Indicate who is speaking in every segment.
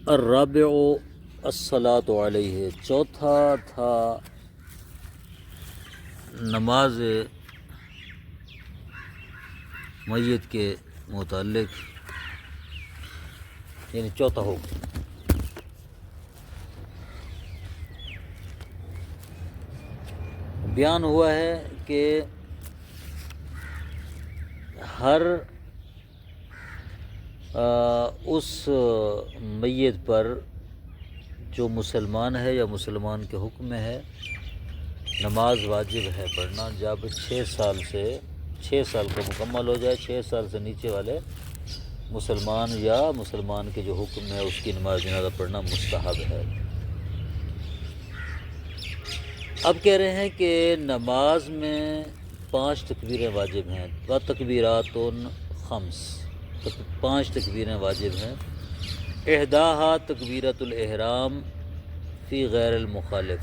Speaker 1: الرابع الصلاۃ علیہ، چوتھا تھا نماز میت کے متعلق، یعنی چوتھا حکم۔ بیان ہوا ہے کہ ہر اس میت پر جو مسلمان ہے یا مسلمان کے حکم میں ہے، نماز واجب ہے پڑھنا جب 6 سال کا مکمل ہو جائے۔ 6 سال سے نیچے والے مسلمان یا مسلمان کے جو حکم ہے اس کی نماز جنازہ پڑھنا مستحب ہے۔ اب کہہ رہے ہیں کہ نماز میں 5 تکبیریں واجب ہیں، وتکبیرات 5، 5 تکبیریں واجب ہیں۔ احداہا تکبیرۃ الاحرام فی غیر المخالف،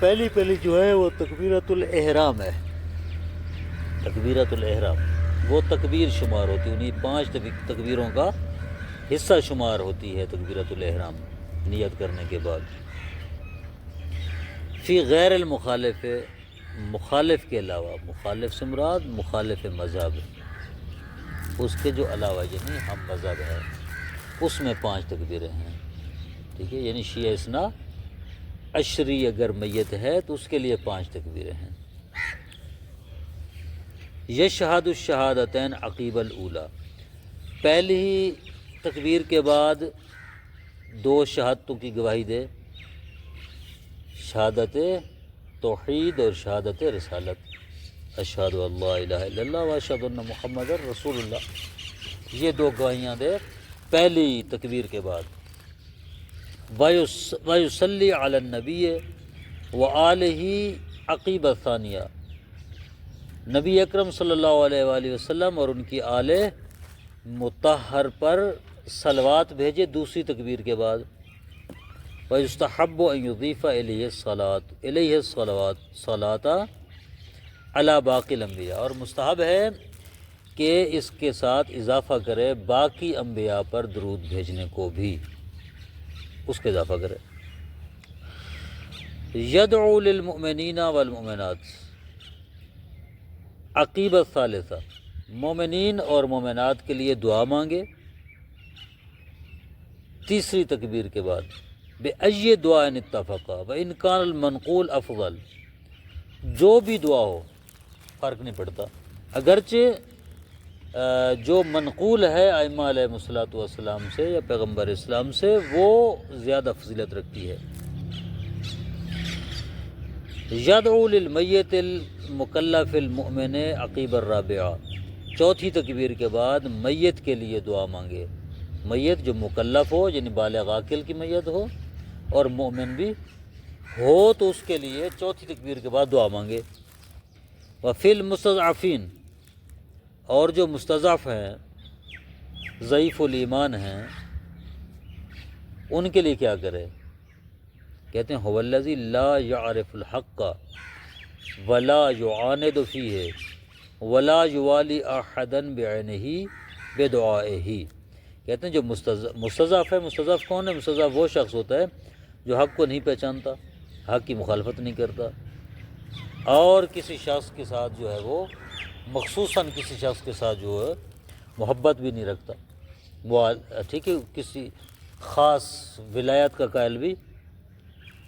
Speaker 1: پہلی جو ہے وہ تکبیرۃ الاحرام ہے۔ تکبیرۃ الاحرام وہ تکبیر شمار ہوتی ہے، انہیں 5 تکبیروں کا حصہ شمار ہوتی ہے تکبیرۃ الاحرام نیت کرنے کے بعد۔ فی غیر المخالف، مخالف کے علاوہ، مخالف سے مراد مخالف مذہب، اس کے جو علاوہ یعنی ہم مذہب ہے، اس میں 5 تکبیریں ہیں، ٹھیک ہے۔ یعنی شیعہ اثنا عشری اگر میت ہے تو اس کے لیے 5 تکبیریں ہیں۔ یشہد الشہادتین عقیب الاولی، پہلی تکبیر کے بعد 2 شہادتوں کی گواہی دے، شہادت توحید اور شہادت رسالت، اشہد ان لا الہ الا اللہ و اشہد ان محمد رسول اللہ، یہ 2 گواہیاں دے پہلی تکبیر کے بعد۔ وَيُصَلِّ عَلَى النَّبِيِّ وَآلِهِ عقیب الثانیہ، نبی اکرم صلی اللہ علیہ وآلہ وسلم اور ان کی آل مطہر پر صلوات بھیجے دوسری تکبیر کے بعد۔ وَيُسْتَحَبُّ أَن يُضِيفَ إِلَيْهِ الصَّلَاةَ عَلَى بَاقِي الْأَنْبِيَاءِ، اور مستحب ہے کہ اس کے ساتھ اضافہ کرے باقی انبیاء پر درود بھیجنے کو بھی، اس کے اضافہ کرے۔ یدعو للمؤمنین والمؤمنات عقیب الثالثہ، مومنین اور مومنات کے لیے دعا مانگے تیسری تکبیر کے بعد۔ بِأَيِّ دُعَاءٍ اتَّفَقَا وَإِنْ كَانَ الْمَنْقُولُ أَفْضَلَ، جو بھی دعا ہو فرق نہیں پڑتا، اگرچہ جو منقول ہے ائمہ علیہ الصلوۃ والسلام سے یا پیغمبر اسلام سے وہ زیادہ فضیلت رکھتی ہے۔ یدعو للمیت المکلف المؤمن عقیب الرابعہ، چوتھی تکبیر کے بعد میت کے لیے دعا مانگے، میت جو مکلف ہو یعنی بالغ عاقل کی میت ہو اور مومن بھی ہو تو اس کے لیے چوتھی تکبیر کے بعد دعا مانگے۔ وفی المستضعفین، اور جو مستضعف ہیں، ضعیف الایمان ہیں، ان کے لیے کیا کرے؟ کہتے ہیں هو الذی لا یعرف الحق ولا یعاند فیہ ولا یوالی احدا بعینہ بدعائہ، کہتے ہیں جو مستضعف ہے، مستضعف کون ہے؟ مستضعف وہ شخص ہوتا ہے جو حق کو نہیں پہچانتا، حق کی مخالفت نہیں کرتا، اور کسی شخص کے ساتھ جو ہے وہ مخصوصاً کسی شخص کے ساتھ جو ہے محبت بھی نہیں رکھتا، وہ ٹھیک ہے، کسی خاص ولایت کا قائل بھی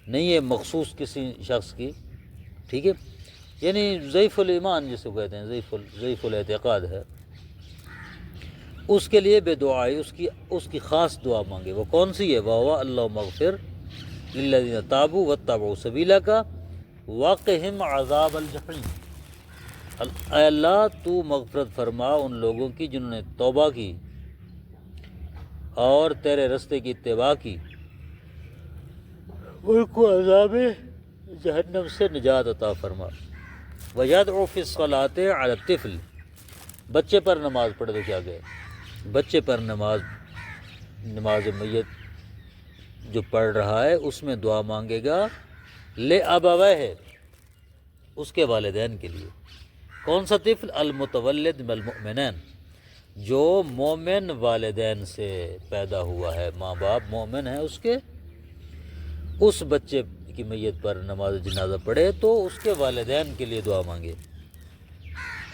Speaker 1: نہیں ہے مخصوص کسی شخص کی، ٹھیک ہے، یعنی ضعیف الایمان جسے کہتے ہیں، ضعیف الاعتقاد ہے، اس کے لیے بے دعائی اس کی خاص دعا مانگے۔ وہ کون سی ہے؟ وَهُوَ اللَّهُمَّ اغْفِرْ لِلَّذِينَ تَابُوا وَاتَّبَعُوا سَبِيلَكَ وَقِهِمْ عَذَابَ الْجَحِيمِ، اے اللہ تو مغفرت فرما ان لوگوں کی جنہوں نے توبہ کی اور تیرے رستے کی اتباع کی، ان کو عذاب جہنم سے نجات عطا فرما۔ وَيَدْعُو فِي الصَّلَاةِ عَلَى الطِّفْلِ، بچے پر نماز پڑھے تو کیا گئے؟ بچے پر نماز میت جو پڑھ رہا ہے اس میں دعا مانگے گا لِأَبَوَيْهِ، اس کے والدین کے لیے۔ کون سا طفل؟ المتولد بالمؤمنین، جو مومن والدین سے پیدا ہوا ہے، ماں باپ مومن ہیں اس کے، اس بچے کی میت پر نماز جنازہ پڑھے تو اس کے والدین کے لیے دعا مانگے۔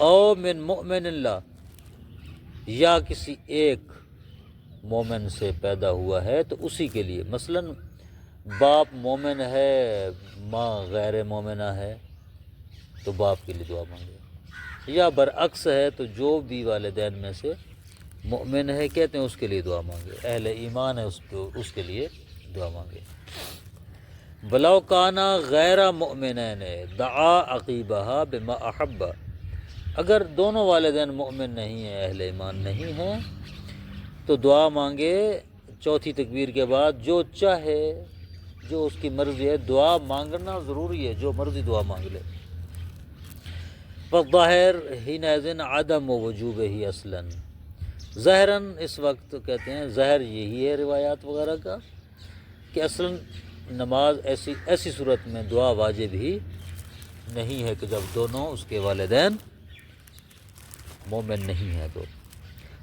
Speaker 1: او من مؤمن اللہ، یا کسی ایک مومن سے پیدا ہوا ہے تو اسی کے لیے، مثلا باپ مومن ہے ماں غیر مومنہ ہے تو باپ کے لیے دعا مانگے، یا برعکس ہے تو جو بھی والدین میں سے مومن ہے کہتے ہیں اس کے لیے دعا مانگے، اہل ایمان ہے اس کے لیے دعا مانگے۔ وَلَوْ كَانَ غَيْرَ مُؤْمِنَيْنِ دعا عقیبہا بما احب، اگر دونوں والدین مومن نہیں ہیں، اہل ایمان نہیں ہیں، تو دعا مانگے چوتھی تکبیر کے بعد جو چاہے، جو اس کی مرضی ہے۔ دعا مانگنا ضروری ہے، جو مرضی دعا مانگ لے۔ فالظاہر حینئذ عدم وجوبہ اصلاً، ظاہراً اس وقت کہتے ہیں ظاہر یہی ہے روایات وغیرہ کا کہ اصلاً نماز ایسی صورت میں دعا واجب ہی نہیں ہے کہ جب دونوں اس کے والدین مومن نہیں ہیں تو۔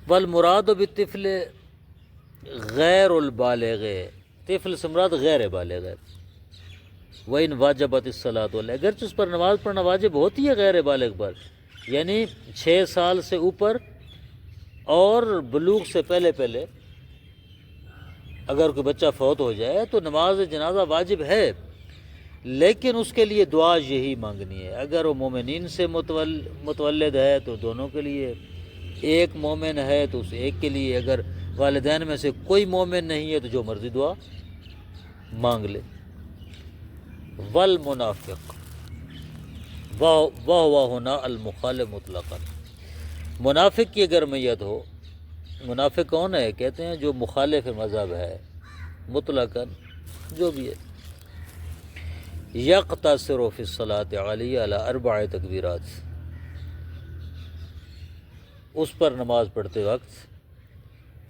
Speaker 1: والمراد بالطفل غیر البالغ، طفل سے مراد غیر بالغ ہے۔ وَإِنْ وَاجَبَتِ الصَّلَاةُ عَلَيْهِ، اگرچہ اس پر نماز پڑھنا واجب ہوتی ہے غیر بالغ پر، یعنی 6 سال سے اوپر اور بلوغ سے پہلے اگر کوئی بچہ فوت ہو جائے تو نماز جنازہ واجب ہے، لیکن اس کے لیے دعا یہی مانگنی ہے۔ اگر وہ مومنین سے متولد ہے تو دونوں کے لیے، ایک مومن ہے تو اس ایک کے لیے، اگر والدین میں سے کوئی مومن نہیں ہے تو جو مرضی دعا مانگ لے۔ والمنافق وہو ہونا المخالف مطلقاً، منافق کی اگر میت ہو، منافق کون ہے؟ کہتے ہیں جو مخالف مذہب ہے، مطلقاً جو بھی ہے۔ یقتصر فی الصلاۃ علیہ علی 4 تکبیرات، اس پر نماز پڑھتے وقت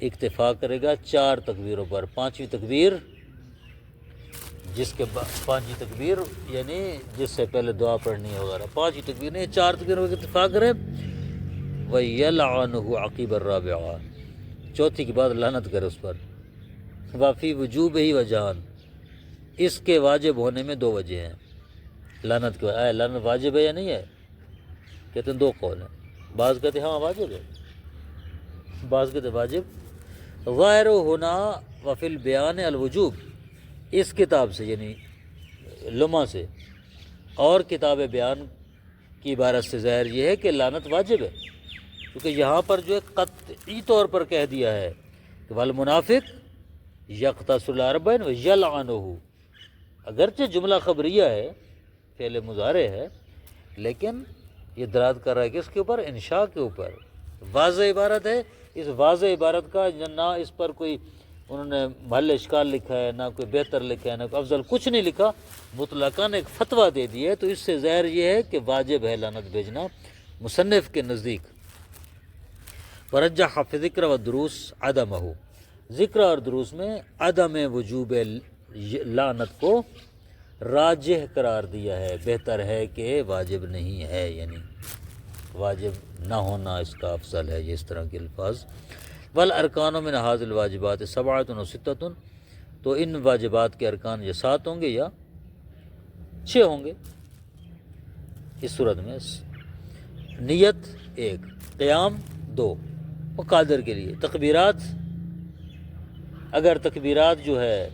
Speaker 1: اکتفا کرے گا 4 تکبیروں پر۔ 5ویں تکبیر جس کے بعد 5ویں تکبیر یعنی جس سے پہلے دعا پڑھنی ہے وغیرہ، 5ویں تکبیر نہیں، 4 تکبیروں پر اکتفا کرے۔ وَيَلْعَنُهُ عَقِبَ الرَّابِعَةِ، چوتھی کے بعد لعنت کرے اس پر۔ وَفِي وُجُوبِهِ وَجْهَانِ، اس کے واجب ہونے میں 2 وجہ ہیں۔ لعنت کے لعنت واجب ہے یا نہیں ہے؟ کہتے ہیں 2 قول ہیں، بعض کہتے ہیں ہاں واجب ہے، بعض کہتے ہیں واجب۔ غیر ہونا وفی البیان الوجوب، اس کتاب سے یعنی لمحہ سے اور کتاب بیان کی عبارت سے ظاہر یہ ہے کہ لعنت واجب ہے، کیونکہ یہاں پر جو ہے قطعی طور پر کہہ دیا ہے کہ والمنافق یقتصر علی 4 ویلعنہ، اگرچہ جملہ خبریہ ہے، فعل مضارع ہے، لیکن یہ دلالت کر رہا ہے کس کے اوپر؟ انشاء کے اوپر، واضح عبارت ہے۔ اس واضح عبارت کا نہ اس پر کوئی انہوں نے محل اشکال لکھا ہے، نہ کوئی بہتر لکھا ہے، نہ کوئی افضل، کچھ نہیں لکھا، مطلقاً ایک فتویٰ دے دی ہے، تو اس سے ظاہر یہ ہے کہ واجب ہے لعنت بھیجنا مصنف کے نزدیک۔ ورجح فی ذکر و دروس عدمہ، ذکر اور دروس میں عدم وجوب لعنت کو راجح قرار دیا ہے، بہتر ہے کہ واجب نہیں ہے، یعنی واجب نہ ہونا اس کا افضل ہے، یہ اس طرح کے الفاظ۔ والارکان من ھذ الواجبات 7 و 6، تو ان واجبات کے ارکان یا 7 ہوں گے یا 6 ہوں گے۔ اس صورت میں نیت 1، قیام 2، وہ قادر کے لیے۔ تکبیرات، اگر تکبیرات جو ہے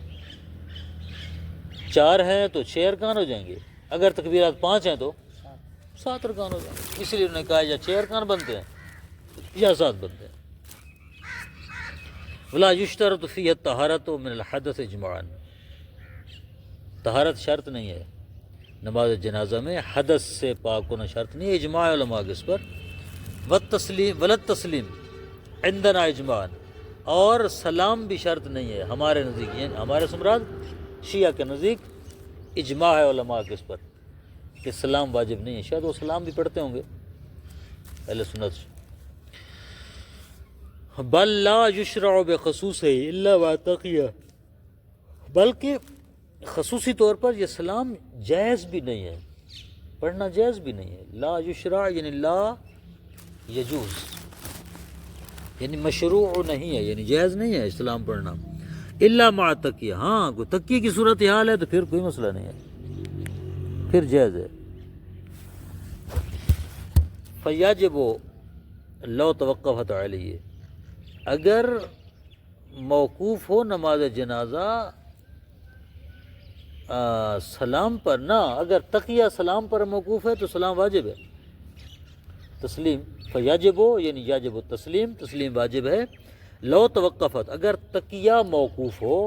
Speaker 1: 4 ہیں تو 6 ارکان ہو جائیں گے، اگر تکبیرات 5 ہیں تو 7 ارکان ہو جائیں گے۔ اس لیے انہوں نے کہا یا 6 ارکان بنتے ہیں یا 7 بنتے ہیں۔ ولا یشترط فیہ الطہارۃ من الحدث اجماعا، طہارت شرط نہیں ہے نماز جنازہ میں، حدث سے پاک ہونا شرط نہیں ہے، اجماع علماء کے اس پر۔ والتسلیم عندنا اجماعا، اور سلام بھی شرط نہیں ہے ہمارے نزدیک، یعنی ہمارے سمراد شیعہ کے نزدیک اجماع ہے علماء کے اس پر کہ سلام واجب نہیں ہے، شاید وہ سلام بھی پڑھتے ہوں گے اہل سنت سے۔ بل لا یشرع بخصوصہ الا ما تقی، بلکہ خصوصی طور پر یہ سلام جائز بھی نہیں ہے، پڑھنا جائز بھی نہیں ہے۔ لا یشرع یعنی لا یجوز، یعنی مشروع نہیں ہے، یعنی جائز نہیں ہے سلام پڑھنا، الا مع تکیہ، ہاں کوئی تکیے کی صورت حال ہے تو پھر کوئی مسئلہ نہیں ہے، پھر جائز ہے۔ فیجب لو توقفت علیہ، اگر موقوف ہو نماز جنازہ سلام پر، نہ اگر تقیہ سلام پر موقوف ہے تو سلام واجب ہے، تسلیم فیجب یعنی یاجب التسلیم، تسلیم واجب ہے۔ لو توقفت، اگر تقیہ موقوف ہو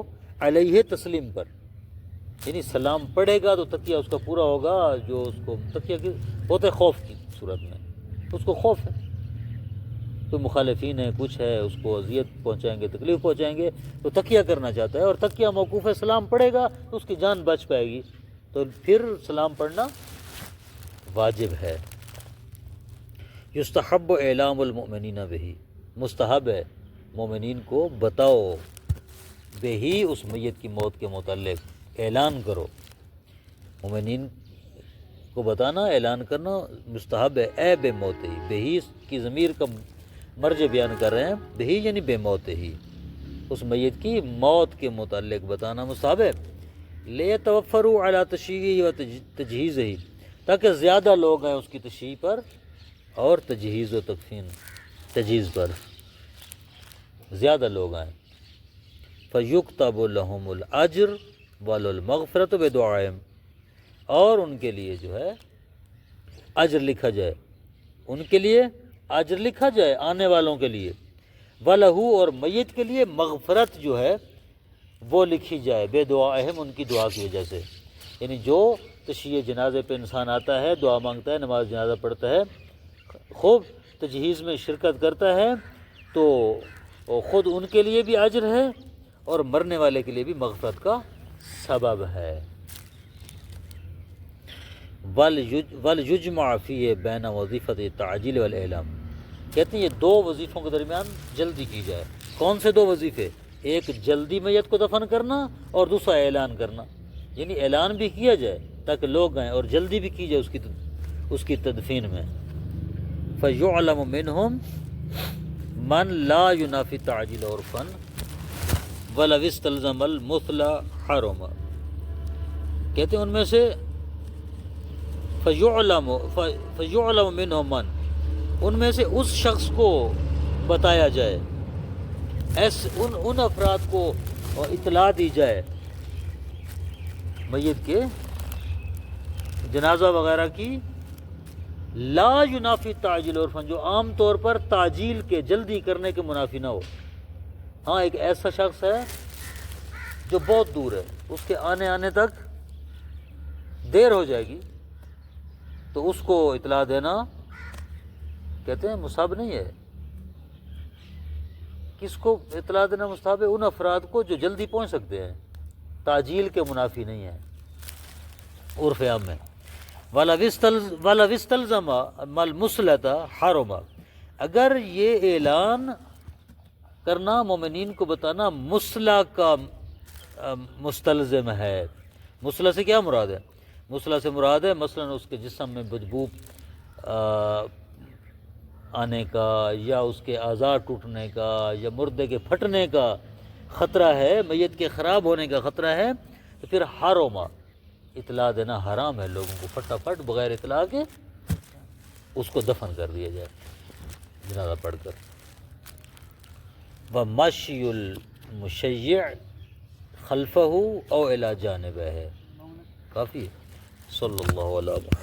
Speaker 1: علیہ تسلیم پر، یعنی سلام پڑھے گا تو تقیہ اس کا پورا ہوگا، جو اس کو تقیہ کی ہوتا ہے خوف کی صورت میں، اس کو خوف ہے، کوئی مخالفین ہے، کچھ ہے، اس کو اذیت پہنچائیں گے، تکلیف پہنچائیں گے، تو تقیہ کرنا چاہتا ہے، اور تقیہ موقوف ہے، سلام پڑھے گا تو اس کی جان بچ پائے گی، تو پھر سلام پڑھنا واجب ہے۔ یستحب اعلام المؤمنین بہی، مستحب ہے مومنین کو بتاؤ، بہی اس میت کی موت کے متعلق اعلان کرو، مومنین کو بتانا، اعلان کرنا مستحب ہے، اے بے موت ہی، بہی کی ضمیر کا مرجع بیان کر رہے ہیں، بہی یعنی بے موت ہی، اس میت کی موت کے متعلق بتانا مستحب ہے۔ لیتوفروا علی تشییعہ و تجہیزہ، تاکہ زیادہ لوگ ہیں اس کی تشییع پر اور تجہیز و تکفین تجہیز پر، زیادہ لوگ آئیں۔ فیکتب لہم الاجر والمغفرۃ بدعائہم، اور ان کے لیے جو ہے اجر لکھا جائے، ان کے لیے اجر لکھا جائے آنے والوں کے لیے، وَلَهُ، اور میت کے لیے مغفرت جو ہے وہ لکھی جائے، بے دعائہم، ان کی دعا کی وجہ سے، یعنی جو تشییع جنازے پہ انسان آتا ہے، دعا مانگتا ہے، نماز جنازہ پڑھتا ہے، خوب تجہیز میں شرکت کرتا ہے، تو خود ان کے لیے بھی اجر ہے اور مرنے والے کے لیے بھی مغفرت کا سبب ہے۔ وَلْيُجْمَعَ فِيهِ بَيْنَ وظیفۃ التعجیل والاعلام، کہتے ہیں یہ دو وظیفوں کے درمیان جلدی کی جائے۔ کون سے دو وظیفے؟ ایک جلدی میت کو دفن کرنا اور دوسرا اعلان کرنا، یعنی اعلان بھی کیا جائے تاکہ لوگ آئیں، اور جلدی بھی کی جائے اس کی تدفین میں۔ فَيُعْلَمُ مِنْهُمْ مَنْ لَا يُنَافِي التَّعْجِيلَ عُرْفًا وَلَوِ اسْتَلْزَمَ الْمُثْلَ حَرُمَ، کہتے ہیں ان میں سے فَيُعْلَمُ مِنْهُمْ مَنْ، ان میں سے اس شخص کو بتایا جائے، ان افراد کو اطلاع دی جائے میت کے جنازہ وغیرہ کی، لا ینافی تعجیل عرفاً، جو عام طور پر تعجیل کے جلدی کرنے کے منافی نہ ہو۔ ہاں ایک ایسا شخص ہے جو بہت دور ہے، اس کے آنے تک دیر ہو جائے گی، تو اس کو اطلاع دینا کہتے ہیں مستحب نہیں ہے۔ کس کو اطلاع دینا مستحب ہے؟ ان افراد کو جو جلدی پہنچ سکتے ہیں، تعجیل کے منافی نہیں ہے عرف عام میں۔ وَلَوِ اسْتَلْزَمَ الْمُصْلَةَ حَرُمَ، اگر یہ اعلان کرنا، مومنین کو بتانا مصلح کا مستلزم ہے۔ مصلح سے کیا مراد ہے؟ مصلح سے مراد ہے مثلا اس کے جسم میں بدبو آنے کا، یا اس کے اعضاء ٹوٹنے کا، یا مردے کے پھٹنے کا خطرہ ہے، میت کے خراب ہونے کا خطرہ ہے، تو پھر حرم، اطلاع دینا حرام ہے، لوگوں کو فٹافٹ بغیر اطلاع کے اس کو دفن کر دیا جائے جنازہ پڑھ کر۔ وَمَشْيُ الْمُشَيِّعِ خَلْفَهُ أَوْ إِلَى جَانِبِهِ، کافی ہے۔ صلی اللہ علیہ وسلم۔